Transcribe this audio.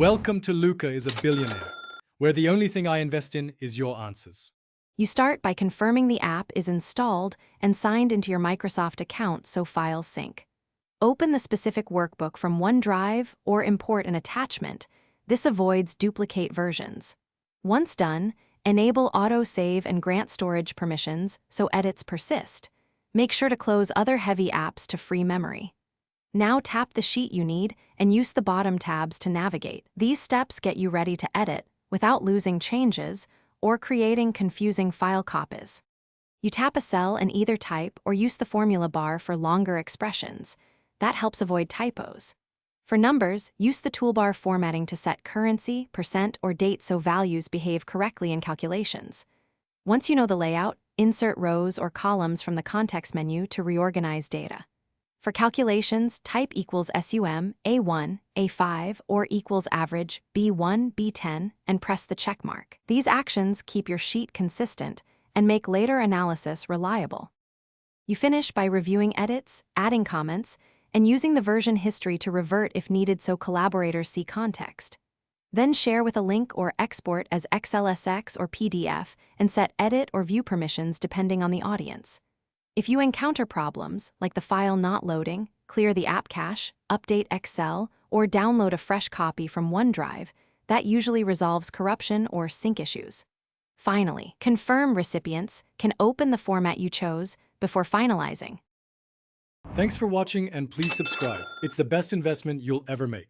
Welcome to Luca is a Billionaire, where the only thing I invest in is your answers. You start by confirming the app is installed and signed into your Microsoft account so files sync. Open the specific workbook from OneDrive or import an attachment. This avoids duplicate versions. Once done, enable auto-save and grant storage permissions so edits persist. Make sure to close other heavy apps to free memory. Now tap the sheet you need and use the bottom tabs to navigate. These steps get you ready to edit without losing changes or creating confusing file copies. You tap a cell and either type or use the formula bar for longer expressions. That helps avoid typos. For numbers, use the toolbar formatting to set currency, percent, or date so values behave correctly in calculations. Once you know the layout, insert rows or columns from the context menu to reorganize data. For calculations, type equals SUM, A1, A5, or equals average, B1, B10, and press the check mark. These actions keep your sheet consistent and make later analysis reliable. You finish by reviewing edits, adding comments, and using the version history to revert if needed so collaborators see context. Then share with a link or export as XLSX or PDF and set edit or view permissions depending on the audience. If you encounter problems, like the file not loading, clear the app cache, update Excel, or download a fresh copy from OneDrive, that usually resolves corruption or sync issues. Finally, confirm recipients can open the format you chose before finalizing. Thanks for watching and please subscribe. It's the best investment you'll ever make.